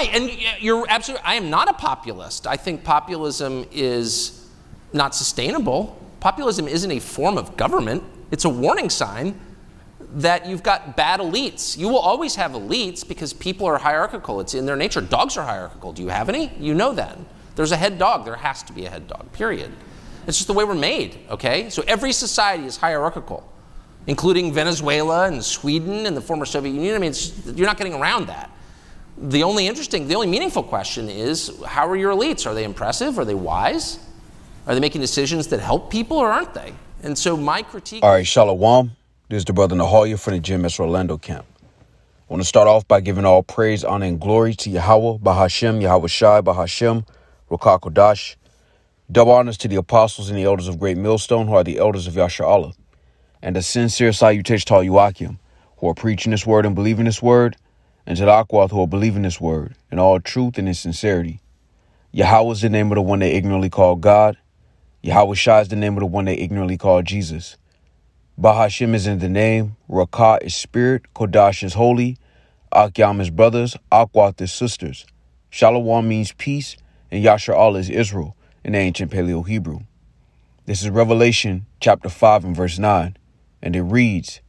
right. And you're absolutely, I am not a populist. I think populism is not sustainable. Populism isn't a form of government. It's a warning sign that you've got bad elites. You will always have elites because people are hierarchical. It's in their nature. Dogs are hierarchical. Do you have any? You know that. There's a head dog. There has to be a head dog, period. It's just the way we're made, okay? So every society is hierarchical, including Venezuela and Sweden and the former Soviet Union. I mean, you're not getting around that. The only meaningful question is, how are your elites? Are they impressive? Are they wise? Are they making decisions that help people, or aren't they? And so my critique... All right, Shalom. This is the brother Nahalia from the GMS Orlando camp. I want to start off by giving all praise, honor, and glory to Yahweh, Bahashem, Yahweh Shai, Bahashem, Rokah Kodash. Double honors to the apostles and the elders of Great Millstone, who are the elders of Yasha Allah. And a sincere salutation to all Yuakim, who are preaching this word and believing this word, and to the Akwath, who are believing this word in all truth and in sincerity. Yahweh is the name of the one they ignorantly call God. Yahweh Shai is the name of the one they ignorantly call Jesus. Bahashem is in the name, Rakah is spirit, Kodash is holy, Akyam is brothers, Akwath is sisters. Shalom means peace, and Yasha Allah is Israel in the ancient Paleo-Hebrew. This is Revelation chapter 5 and verse 9, and it reads,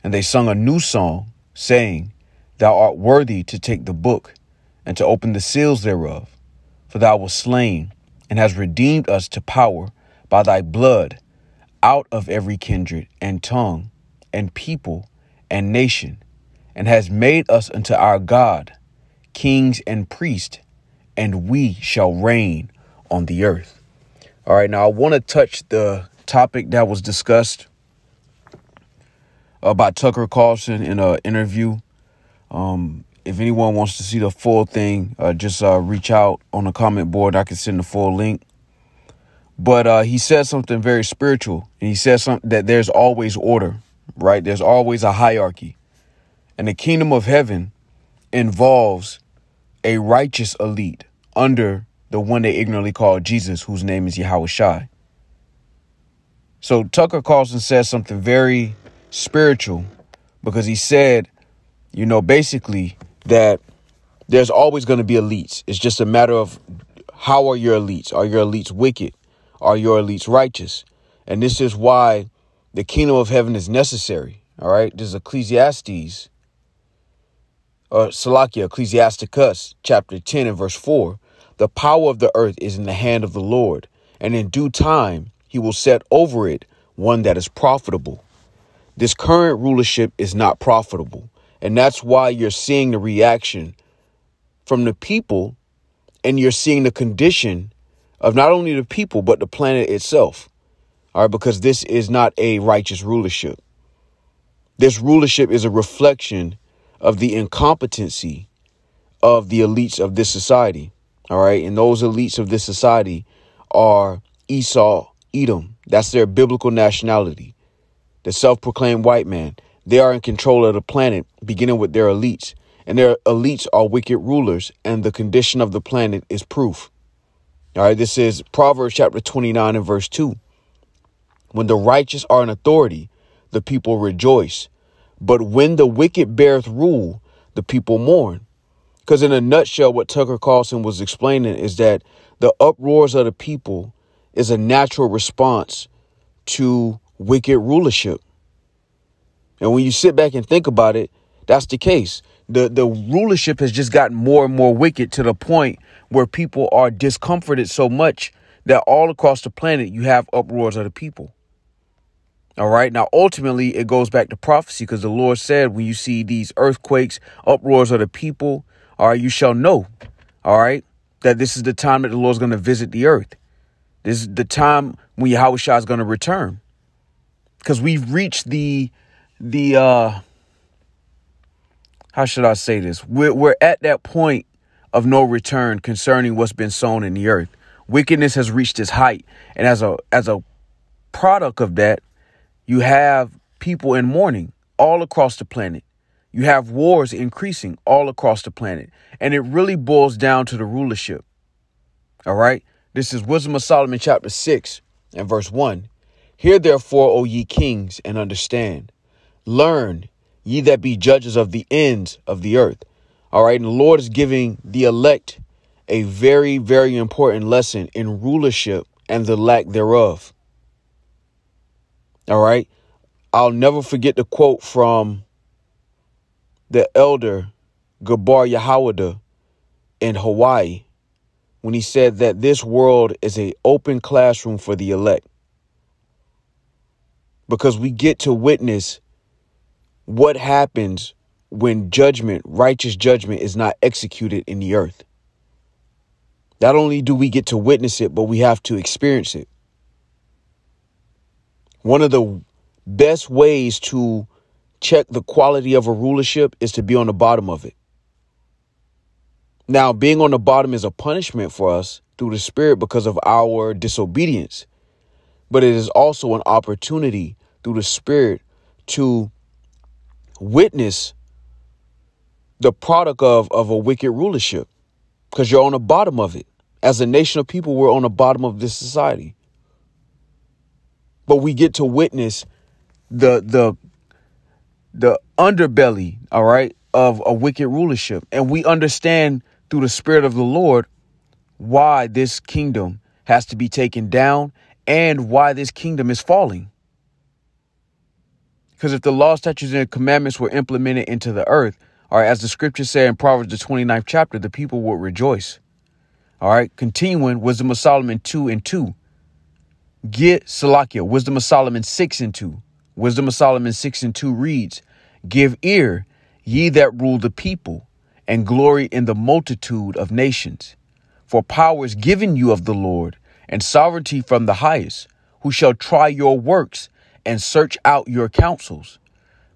"And they sung a new song, saying, Thou art worthy to take the book, and to open the seals thereof, for thou wast slain, and hast redeemed us to power by thy blood, out of every kindred and tongue and people and nation, and has made us unto our God kings and priests, and we shall reign on the earth." All right, now I want to touch the topic that was discussed by Tucker Carlson in an interview. If anyone wants to see the full thing, just reach out on the comment board. I can send the full link. But he said something very spiritual, and he said something that there's always order, right? There's always a hierarchy. And the kingdom of heaven involves a righteous elite under the one they ignorantly call Jesus, whose name is Yahweh Shai. So Tucker Carlson said something very spiritual, because he said, basically that there's always going to be elites. It's just a matter of, how are your elites? Are your elites wicked? Are your elites righteous? And this is why the kingdom of heaven is necessary. All right. This is Ecclesiastes, Ecclesiasticus, chapter 10 and verse 4. "The power of the earth is in the hand of the Lord, and in due time he will set over it one that is profitable." This current rulership is not profitable. And that's why you're seeing the reaction from the people, and you're seeing the condition of not only the people, but the planet itself. All right, because this is not a righteous rulership. This rulership is a reflection of the incompetency of the elites of this society. All right. And those elites of this society are Esau, Edom. That's their biblical nationality. The self-proclaimed white man. They are in control of the planet, beginning with their elites. And their elites are wicked rulers, and the condition of the planet is proof. All right, this is Proverbs chapter 29 and verse 2. "When the righteous are in authority, the people rejoice. But when the wicked beareth rule, the people mourn." Because in a nutshell, what Tucker Carlson was explaining is that the uproars of the people is a natural response to wicked rulership. And when you sit back and think about it, that's the case. The rulership has just gotten more and more wicked, to the point where people are discomforted so much that all across the planet you have uproars of the people. All right. Now, ultimately, it goes back to prophecy, because the Lord said, when you see these earthquakes, uproars of the people, all right, you shall know, all right, that this is the time that the Lord's going to visit the earth. This is the time when Yahweh Shai is going to return, because we've reached how should I say this? We're at that point of no return concerning what's been sown in the earth. Wickedness has reached its height. And as a product of that, you have people in mourning all across the planet. You have wars increasing all across the planet. And it really boils down to the rulership. All right. This is Wisdom of Solomon chapter 6 and verse 1. "Hear therefore, O ye kings, and understand. Learn, ye that be judges of the ends of the earth." All right. And the Lord is giving the elect a very, very important lesson in rulership and the lack thereof. All right. I'll never forget the quote from the elder Gabar Yahawada in Hawaii when he said that this world is an open classroom for the elect, because we get to witness what happens when judgment, righteous judgment, is not executed in the earth. Not only do we get to witness it, but we have to experience it. One of the best ways to check the quality of a rulership is to be on the bottom of it. Now, being on the bottom is a punishment for us through the Spirit because of our disobedience, but it is also an opportunity through the Spirit to witness the product of a wicked rulership, because you're on the bottom of it. As a nation of people, we're on the bottom of this society. But we get to witness the underbelly, all right, of a wicked rulership. And we understand through the Spirit of the Lord why this kingdom has to be taken down and why this kingdom is falling. Because if the law, statutes, and commandments were implemented into the earth, all right, as the scriptures say in Proverbs, the 29th chapter, the people would rejoice. All right, continuing, Wisdom of Solomon 2:2. Wisdom of Solomon 6:2. Wisdom of Solomon 6:2 reads, "Give ear, ye that rule the people, and glory in the multitude of nations. For power is given you of the Lord, and sovereignty from the highest, who shall try your works and search out your counsels.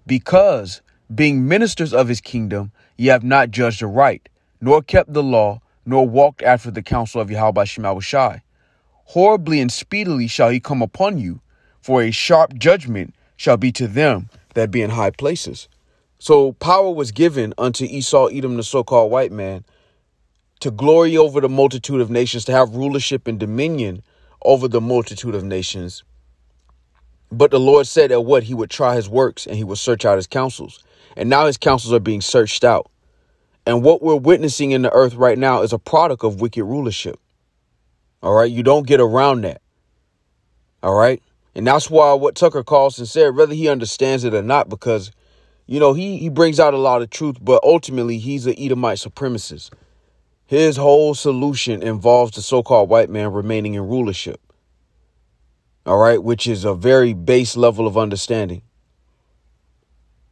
Because, being ministers of his kingdom, ye have not judged aright, nor kept the law, nor walked after the counsel of Yahweh Shem Yahushai. Horribly and speedily shall he come upon you, for a sharp judgment shall be to them that be in high places." So power was given unto Esau, Edom, the so-called white man, to glory over the multitude of nations, to have rulership and dominion over the multitude of nations. But the Lord said that what he would try his works and he would search out his counsels. And now his counsels are being searched out. And what we're witnessing in the earth right now is a product of wicked rulership. All right. You don't get around that. All right. And that's why what Tucker Carlson said, whether he understands it or not, because, you know, he brings out a lot of truth, but ultimately he's an Edomite supremacist. His whole solution involves the so-called white man remaining in rulership. All right. Which is a very base level of understanding.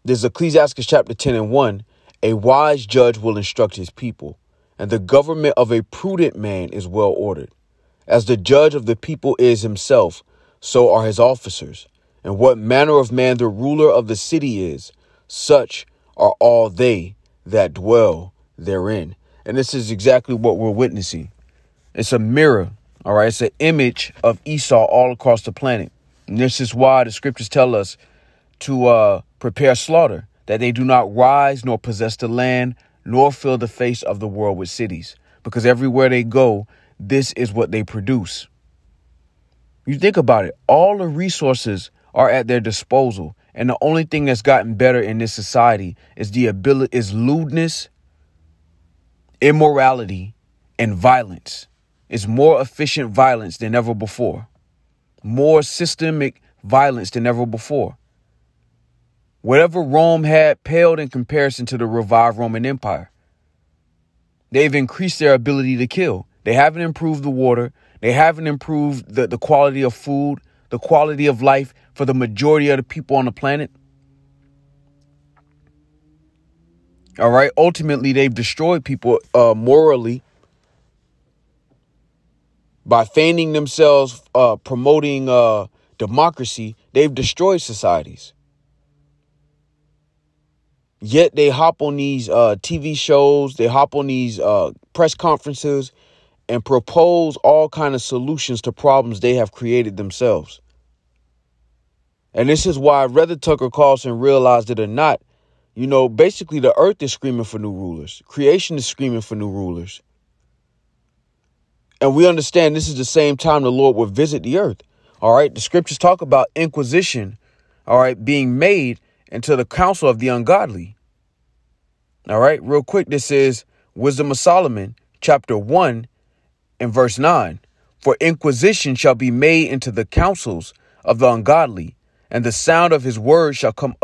There's Ecclesiastes chapter 10:1. A wise judge will instruct his people, and the government of a prudent man is well ordered. As the judge of the people is himself, so are his officers. And what manner of man the ruler of the city is, such are all they that dwell therein. And this is exactly what we're witnessing. It's a mirror. All right. It's an image of Esau all across the planet. And this is why the scriptures tell us to prepare slaughter, that they do not rise nor possess the land, nor fill the face of the world with cities. Because everywhere they go, this is what they produce. You think about it. All the resources are at their disposal. And the only thing that's gotten better in this society is lewdness, immorality, and violence. It's more efficient violence than ever before. More systemic violence than ever before. Whatever Rome had paled in comparison to the revived Roman Empire. They've increased their ability to kill. They haven't improved the water. They haven't improved the quality of food, the quality of life for the majority of the people on the planet. All right. Ultimately, they've destroyed people morally by feigning themselves, promoting democracy. They've destroyed societies. Yet they hop on these TV shows, they hop on these press conferences and propose all kind of solutions to problems they have created themselves. And this is why, whether Tucker Carlson realized it or not, you know, basically the earth is screaming for new rulers. Creation is screaming for new rulers. And we understand this is the same time the Lord will visit the earth. All right. The scriptures talk about inquisition, all right, being made into the counsel of the ungodly. All right, real quick. This is Wisdom of Solomon, chapter 1 and verse 9. For inquisition shall be made into the counsels of the ungodly, and the sound of his words shall come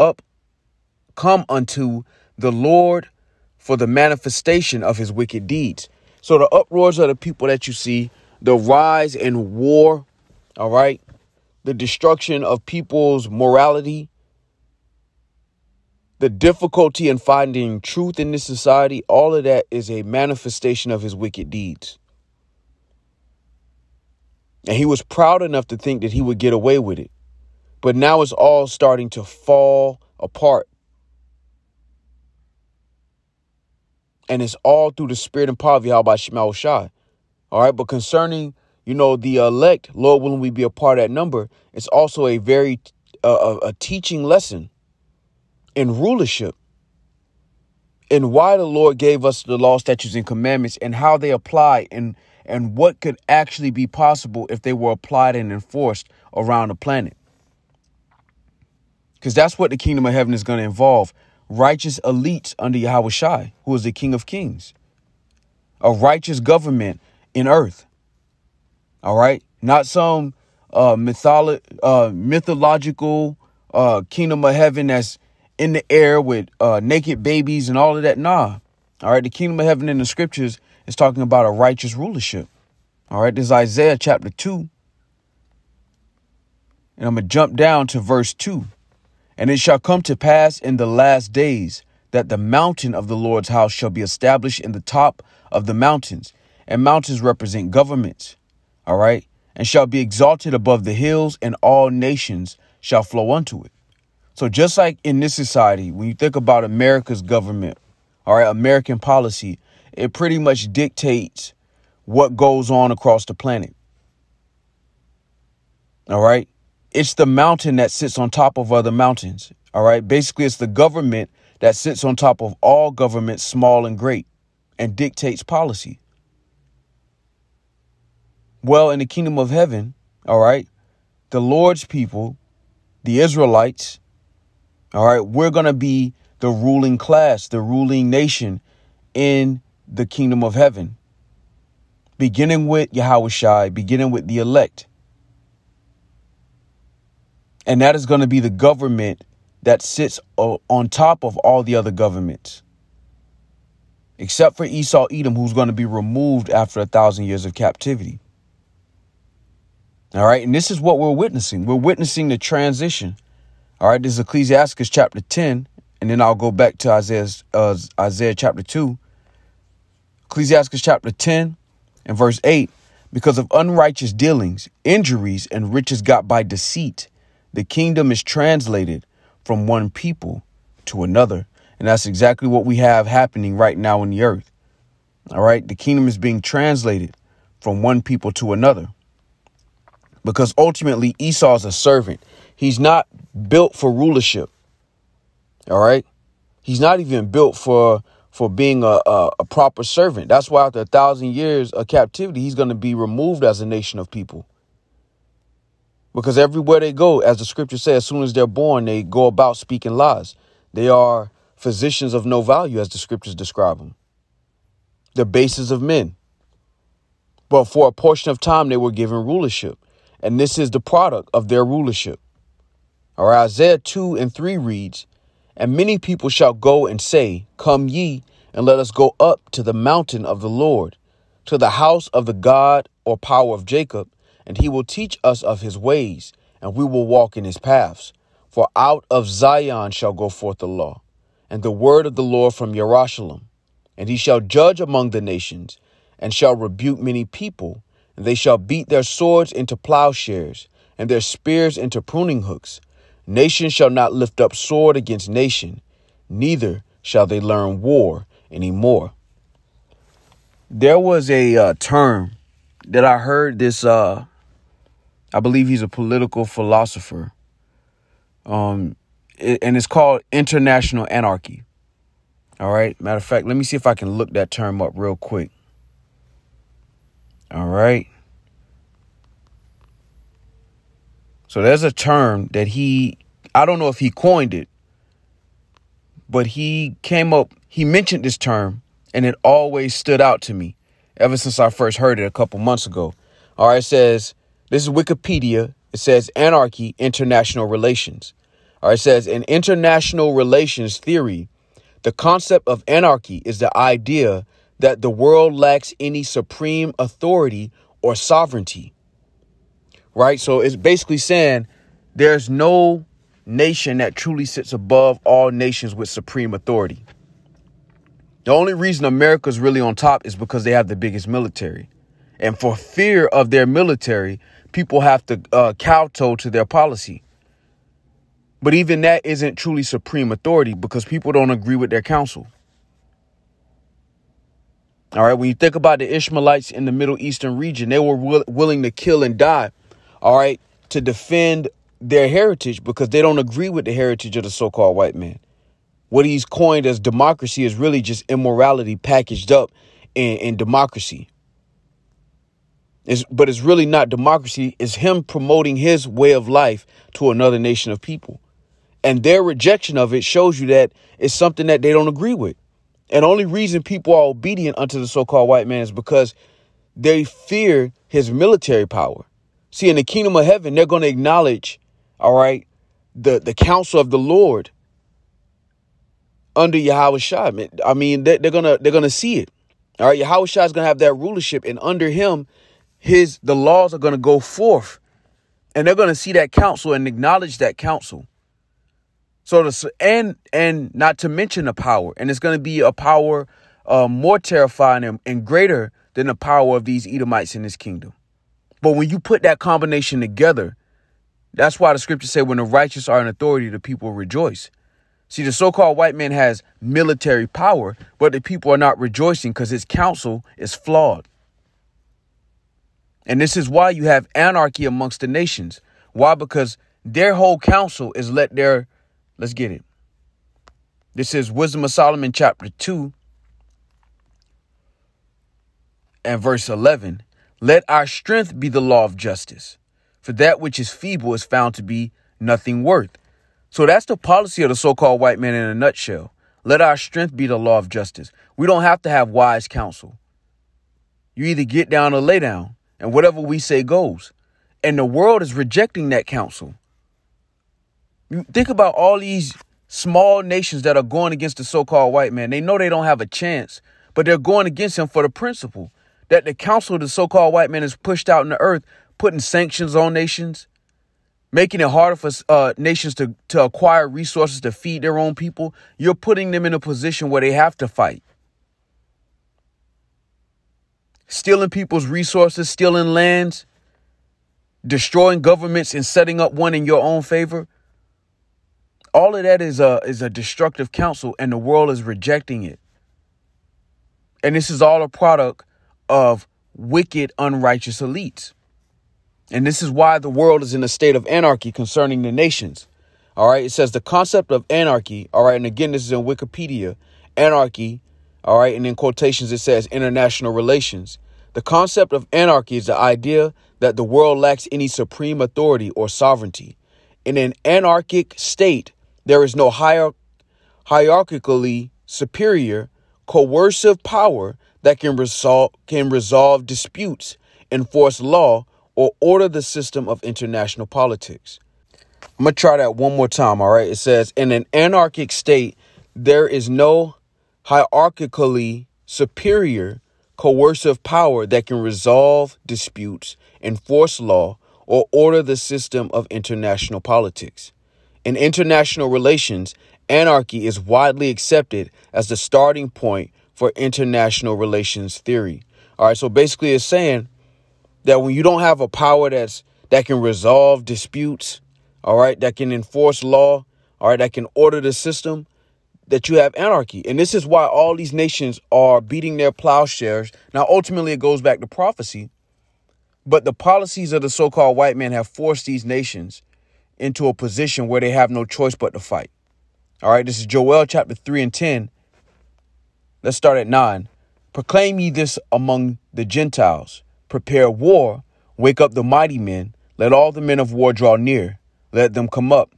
unto the Lord for the manifestation of his wicked deeds. So the uproars of the people that you see, the rise in war, all right, the destruction of people's morality, the difficulty in finding truth in this society, all of that is a manifestation of his wicked deeds. And he was proud enough to think that he would get away with it. But now it's all starting to fall apart. And it's all through the spirit and power of Yahweh Shema Shai. All right. But concerning, the elect, Lord willing, we be a part of that number. It's also a very a teaching lesson in rulership, and why the Lord gave us the law, statutes, and commandments, and how they apply, and what could actually be possible if they were applied and enforced around the planet. Because that's what the kingdom of heaven is going to involve. Righteous elites under Yahweh Shai, who is the King of Kings. A righteous government in earth. All right. Not some mythological kingdom of heaven that's in the air with naked babies and all of that. Nah. All right. The kingdom of heaven in the scriptures is talking about a righteous rulership. All right. This is Isaiah chapter 2. And I'm going to jump down to verse 2. And it shall come to pass in the last days that the mountain of the Lord's house shall be established in the top of the mountains. And mountains represent governments. All right. And shall be exalted above the hills, and all nations shall flow unto it. So just like in this society, when you think about America's government, all right, American policy, it pretty much dictates what goes on across the planet. All right. It's the mountain that sits on top of other mountains. All right. Basically, it's the government that sits on top of all governments, small and great, and dictates policy. Well, in the kingdom of heaven, all right, the Lord's people, the Israelites, all right, we're going to be the ruling class, the ruling nation in the kingdom of heaven, beginning with Yahweh Shai, beginning with the elect. And that is going to be the government that sits on top of all the other governments, except for Esau, Edom, who's going to be removed after 1,000 years of captivity. All right. And this is what we're witnessing. We're witnessing the transition. All right. This is Ecclesiastes chapter 10. And then I'll go back to Isaiah chapter 2. Ecclesiastes chapter 10 and verse 8. Because of unrighteous dealings, injuries, and riches got by deceit, the kingdom is translated from one people to another. And that's exactly what we have happening right now in the earth. All right. The kingdom is being translated from one people to another, because ultimately Esau is a servant. He's not built for rulership. All right. He's not even built for being a proper servant. That's why after 1,000 years of captivity, he's going to be removed as a nation of people. Because everywhere they go, as the scripture says, as soon as they're born, they go about speaking lies. They are physicians of no value, as the scriptures describe them. The bases of men. But for a portion of time, they were given rulership. And this is the product of their rulership. All right, Isaiah 2 and 3 reads, and many people shall go and say, come ye, and let us go up to the mountain of the Lord, to the house of the God or power of Jacob, and he will teach us of his ways, and we will walk in his paths. For out of Zion shall go forth the law, and the word of the Lord from Jerusalem. And he shall judge among the nations, and shall rebuke many people, and they shall beat their swords into plowshares, and their spears into pruning hooks. Nation shall not lift up sword against nation, neither shall they learn war anymore. There was a term that I heard this, I believe he's a political philosopher, and it's called international anarchy. All right. Matter of fact, let me see if I can look that term up real quick. All right. So there's a term that I don't know if he coined it, but he he mentioned this term, and it always stood out to me ever since I first heard it a couple months ago. All right, it says, this is Wikipedia. It says anarchy, international relations. All right, it says in international relations theory, the concept of anarchy is the idea that the world lacks any supreme authority or sovereignty. Right. So it's basically saying there's no nation that truly sits above all nations with supreme authority. The only reason America's really on top is because they have the biggest military. And for fear of their military, people have to kowtow to their policy. But even that isn't truly supreme authority because people don't agree with their council. All right. When you think about the Ishmaelites in the Middle Eastern region, they were willing to kill and die. All right. To defend their heritage because they don't agree with the heritage of the so-called white man. What he's coined as democracy is really just immorality packaged up in democracy. But it's really not democracy. It's him promoting his way of life to another nation of people. And their rejection of it shows you that it's something that they don't agree with. And the only reason people are obedient unto the so-called white man is because they fear his military power. See, in the kingdom of heaven, they're going to acknowledge, all right, the counsel of the Lord under Yahweh Shai. I mean, they're gonna see it. All right, Yahweh Shai is going to have that rulership, and under him, the laws are going to go forth, and they're going to see that counsel and acknowledge that counsel. So and not to mention the power, and it's going to be a power more terrifying and greater than the power of these Edomites in this kingdom. But when you put that combination together, that's why the scriptures say when the righteous are in authority, the people rejoice. See, the so-called white man has military power, but the people are not rejoicing because his counsel is flawed. And this is why you have anarchy amongst the nations. Why? Because their whole counsel is let's get it. This is Wisdom of Solomon, chapter 2 and verse 11. Let our strength be the law of justice, for that which is feeble is found to be nothing worth. So that's the policy of the so-called white man in a nutshell. Let our strength be the law of justice. We don't have to have wise counsel. You either get down or lay down, and whatever we say goes. And the world is rejecting that counsel. You think about all these small nations that are going against the so-called white man. They know they don't have a chance, but they're going against him for the principle that the counsel of the so-called white man is pushed out in the earth, putting sanctions on nations, making it harder for nations to acquire resources to feed their own people. You're putting them in a position where they have to fight. Stealing people's resources, stealing lands, destroying governments and setting up one in your own favor. All of that is a destructive counsel, and the world is rejecting it. And this is all a product of wicked, unrighteous elites. And this is why the world is in a state of anarchy concerning the nations. All right. It says the concept of anarchy. All right. And again, this is in Wikipedia. Anarchy. All right. And in quotations, it says international relations. The concept of anarchy is the idea that the world lacks any supreme authority or sovereignty. In an anarchic state, there is no hierarchically superior coercive power that can resolve disputes, enforce law, or order the system of international politics. I'm going to try that one more time. All right. It says in an anarchic state, there is no hierarchically superior coercive power that can resolve disputes, enforce law, or order the system of international politics. In international relations, anarchy is widely accepted as the starting point for international relations theory. All right. So basically it's saying that when you don't have a power that can resolve disputes, all right, that can enforce law, all right, that can order the system, that you have anarchy. And this is why all these nations are beating their plowshares. Now, ultimately, it goes back to prophecy. But the policies of the so-called white man have forced these nations into a position where they have no choice but to fight. All right, this is Joel chapter 3 and 10. Let's start at 9. Proclaim ye this among the Gentiles. Prepare war. Wake up the mighty men. Let all the men of war draw near. Let them come up.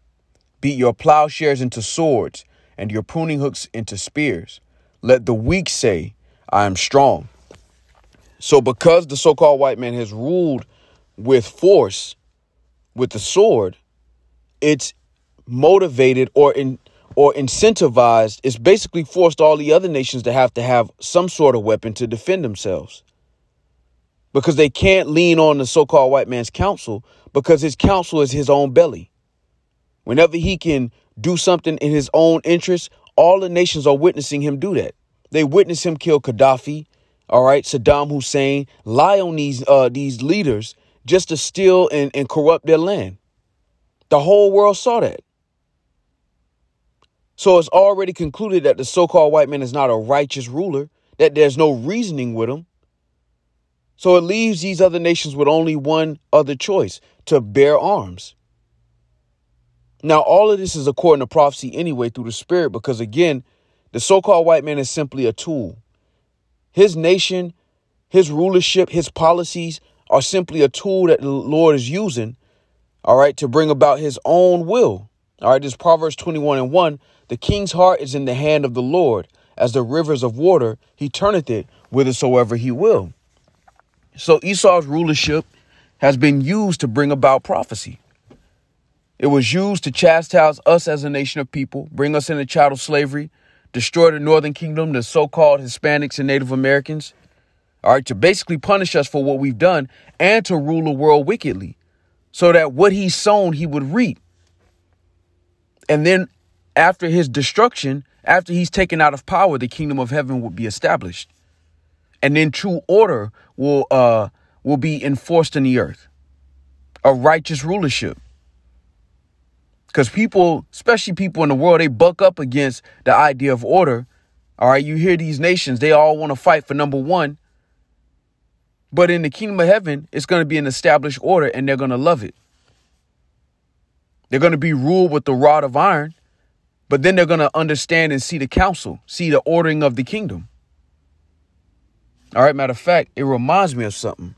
Beat your plowshares into swords and your pruning hooks into spears. Let the weak say, I am strong. So because the so-called white man has ruled with force, with the sword, it's motivated or incentivized. It's basically forced all the other nations to have some sort of weapon to defend themselves, because they can't lean on the so-called white man's counsel, because his counsel is his own belly. Whenever he can do something in his own interest, all the nations are witnessing him do that. They witness him kill Gaddafi, all right, Saddam Hussein, lie on these leaders just to steal and corrupt their land. The whole world saw that. So it's already concluded that the so-called white man is not a righteous ruler, that there's no reasoning with him. So it leaves these other nations with only one other choice: to bear arms. Now, all of this is according to prophecy anyway, through the spirit, because, again, the so-called white man is simply a tool. His nation, his rulership, his policies are simply a tool that the Lord is using, all right, to bring about his own will. All right, this Proverbs 21:1, the king's heart is in the hand of the Lord, as the rivers of water, he turneth it whithersoever he will. So Esau's rulership has been used to bring about prophecy. It was used to chastise us as a nation of people, bring us into chattel slavery, destroy the northern kingdom, the so-called Hispanics and Native Americans, all right, to basically punish us for what we've done, and to rule the world wickedly, so that what he's sown, he would reap. And then after his destruction, after he's taken out of power, the kingdom of heaven will be established. And then true order will be enforced in the earth. A righteous rulership. Because people, especially people in the world, they buck up against the idea of order. All right, you hear these nations, they all want to fight for number one. But in the kingdom of heaven, it's going to be an established order, and they're going to love it. They're going to be ruled with the rod of iron, but then they're going to understand and see the counsel, see the ordering of the kingdom. All right, matter of fact, it reminds me of something.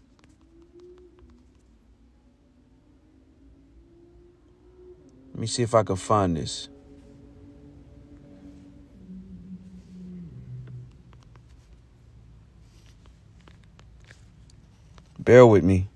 Let me see if I can find this. Bear with me.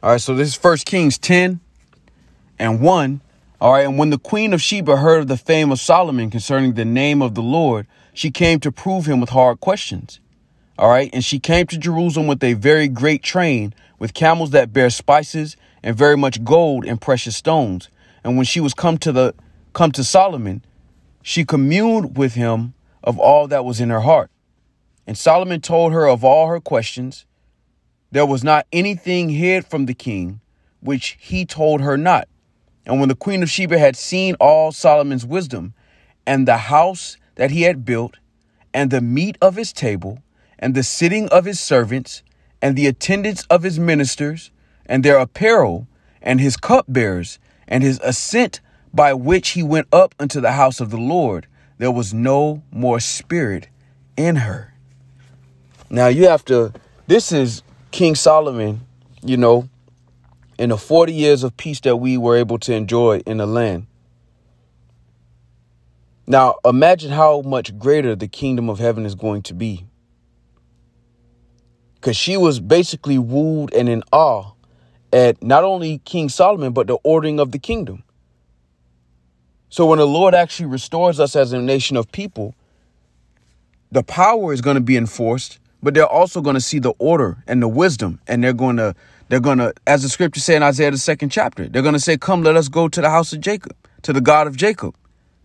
All right, so this is 1 Kings 10:1. All right, and when the queen of Sheba heard of the fame of Solomon concerning the name of the Lord, she came to prove him with hard questions. All right, and she came to Jerusalem with a very great train, with camels that bear spices, and very much gold and precious stones. And when she was come to Solomon, she communed with him of all that was in her heart. And Solomon told her of all her questions. There was not anything hid from the king, which he told her not. And when the queen of Sheba had seen all Solomon's wisdom, and the house that he had built, and the meat of his table, and the sitting of his servants, and the attendance of his ministers, and their apparel, and his cupbearers, and his ascent by which he went up unto the house of the Lord, there was no more spirit in her. Now this is King Solomon, in the 40 years of peace that we were able to enjoy in the land. Now, imagine how much greater the kingdom of heaven is going to be. Because she was basically wooed and in awe at not only King Solomon, but the ordering of the kingdom. So when the Lord actually restores us as a nation of people, the power is going to be enforced, but they're also going to see the order and the wisdom. And they're going to, as the scripture says in Isaiah, the 2nd chapter, they're going to say, come, let us go to the house of Jacob, to the God of Jacob.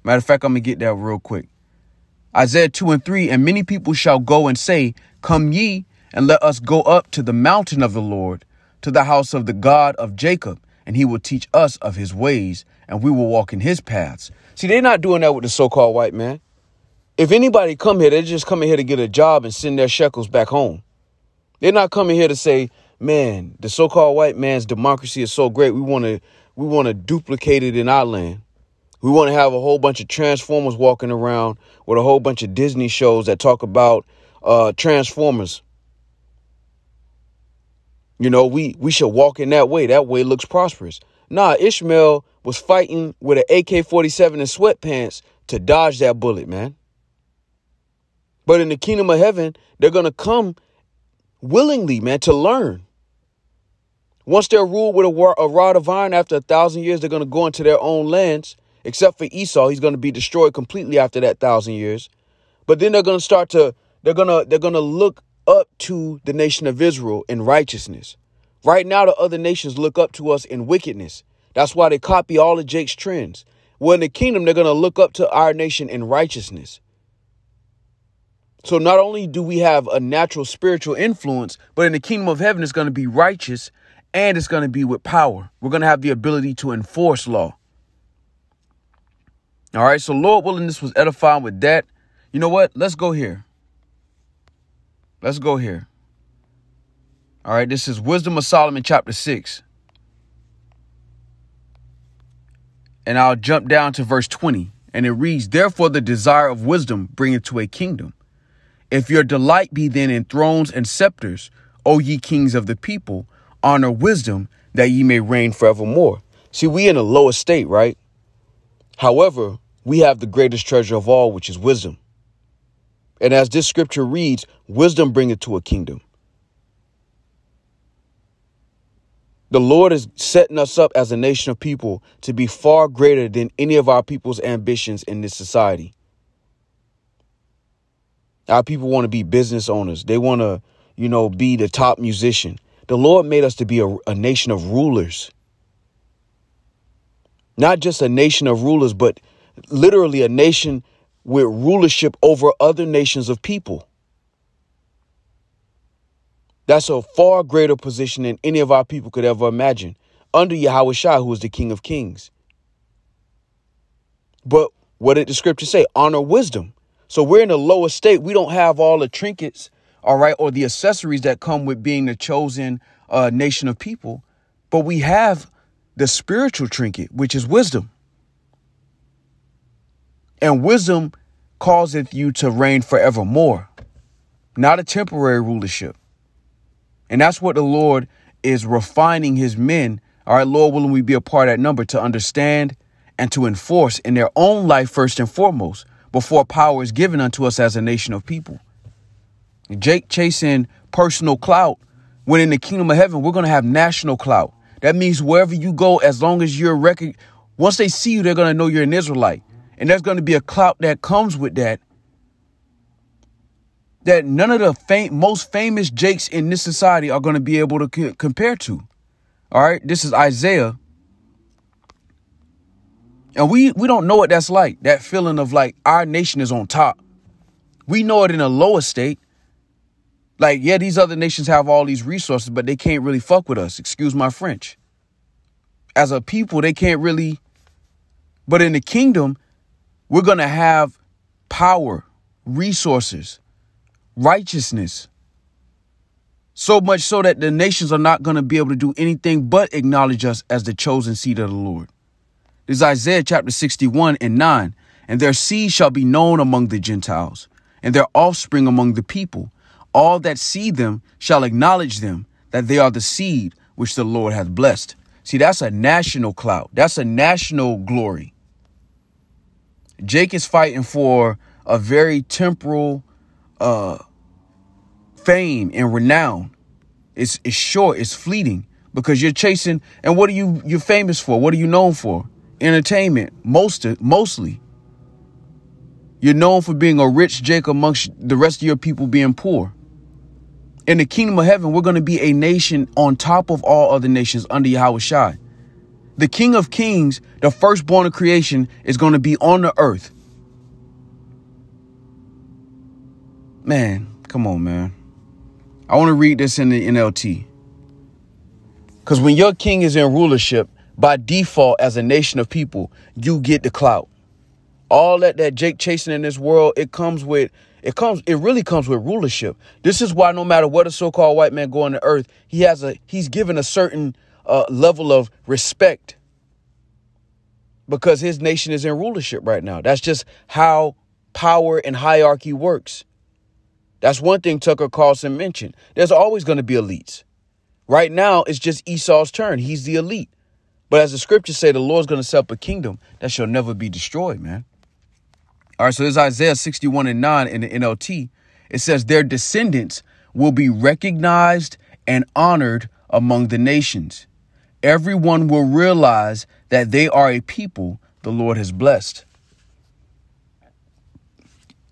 Matter of fact, I'm going to get that real quick. Isaiah 2:3, and many people shall go and say, come ye, and let us go up to the mountain of the Lord, to the house of the God of Jacob, and he will teach us of his ways, and we will walk in his paths. See, they're not doing that with the so-called white man. If anybody come here, they're just coming here to get a job and send their shekels back home. They're not coming here to say, man, the so-called white man's democracy is so great. We want to duplicate it in our land. We want to have a whole bunch of Transformers walking around with a whole bunch of Disney shows that talk about Transformers. You know, we should walk in that way. That way looks prosperous. Nah, Ishmael was fighting with an AK-47 and sweatpants to dodge that bullet, man. But in the kingdom of heaven, they're going to come willingly, man, to learn. Once they're ruled with a rod of iron after 1,000 years, they're going to go into their own lands, except for Esau. He's going to be destroyed completely after that 1,000 years. But then they're going to start to they're going to look up to the nation of Israel in righteousness. Right now, the other nations look up to us in wickedness. That's why they copy all of Jake's trends. Well, in the kingdom, they're going to look up to our nation in righteousness. So not only do we have a natural spiritual influence, but in the kingdom of heaven, it's going to be righteous and it's going to be with power. We're going to have the ability to enforce law. All right. So Lord willing, this was edifying with that. You know what? Let's go here. Let's go here. All right. This is Wisdom of Solomon, chapter 6. And I'll jump down to verse 20. And it reads, therefore, the desire of wisdom bringeth to a kingdom. If your delight be then in thrones and scepters, O ye kings of the people, honor wisdom that ye may reign forevermore. See, we in a low estate, right? However, we have the greatest treasure of all, which is wisdom. And as this scripture reads, wisdom bringeth to a kingdom. The Lord is setting us up as a nation of people to be far greater than any of our people's ambitions in this society. Our people want to be business owners. They want to, be the top musician. The Lord made us to be a nation of rulers. Not just a nation of rulers, but literally a nation with rulership over other nations of people. That's a far greater position than any of our people could ever imagine, under Yahweh Shai, who is the King of Kings. But what did the scripture say? Honor wisdom. So we're in a lower state. We don't have all the trinkets, all right, or the accessories that come with being the chosen nation of people. But we have the spiritual trinket, which is wisdom. And wisdom causeth you to reign forevermore, not a temporary rulership. And that's what the Lord is refining his men. All right, Lord willing, we be a part of that number to understand and to enforce in their own life first and foremost, before power is given unto us as a nation of people. Jake chasing personal clout, when in the kingdom of heaven, we're going to have national clout. That means wherever you go, as long as you're once they see you, they're going to know you're an Israelite. And there's going to be a clout that comes with that none of the most famous Jakes in this society are going to be able to compare to. All right. This is Isaiah. And we don't know what that's like, that feeling of like our nation is on top. We know it in a lower state. Like, yeah, these other nations have all these resources, but they can't really fuck with us. Excuse my French. As a people, they can't really. But in the kingdom, we're going to have power, resources, righteousness. So much so that the nations are not going to be able to do anything but acknowledge us as the chosen seed of the Lord. This is Isaiah chapter 61 and 9. And their seed shall be known among the Gentiles, and their offspring among the people. All that see them shall acknowledge them, that they are the seed which the Lord hath blessed. See, that's a national clout. That's a national glory. Jake is fighting for a very temporal fame and renown. It's short, it's fleeting, because you're chasing. And what are you're famous for? What are you known for? Entertainment, mostly. You're known for being a rich Jake amongst the rest of your people being poor. In the kingdom of heaven, we're going to be a nation on top of all other nations under Yahweh Shai. The King of Kings, the firstborn of creation, is going to be on the earth. Man, come on, man. I want to read this in the NLT. Because when your king is in rulership, by default, as a nation of people, you get the clout. All that Jake chasing in this world, it really comes with rulership. This is why no matter what a so-called white man go on the earth, he's given a certain level of respect, because his nation is in rulership right now. That's just how power and hierarchy works. That's one thing Tucker Carlson mentioned. There's always going to be elites. Right now, it's just Esau's turn. He's the elite. But as the scriptures say, the Lord's going to set up a kingdom that shall never be destroyed, man. All right, so there's Isaiah 61:9 in the NLT. It says their descendants will be recognized and honored among the nations. Everyone will realize that they are a people the Lord has blessed.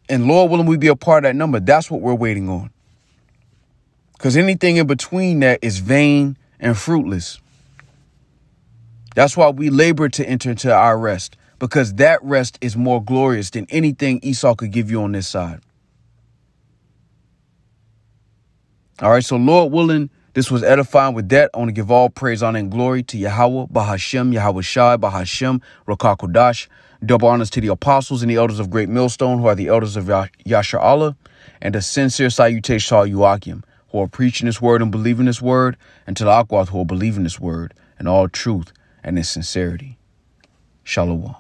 And Lord willing, we be a part of that number. That's what we're waiting on. Because anything in between that is vain and fruitless. That's why we labor to enter into our rest, because that rest is more glorious than anything Esau could give you on this side. All right, so Lord willing, this was edifying. With that, I want to give all praise, honor, and glory to Yahweh, Bahashem, Yahweh Shai, Bahashem, Rakah Kodash. Double honors to the apostles and the elders of Great Millstone, who are the elders of Yasher Allah, and a sincere salutation to all Yuakim, who are preaching this word and believing this word, and to the Akwath, who are believing this word in all truth and in sincerity. Shalom.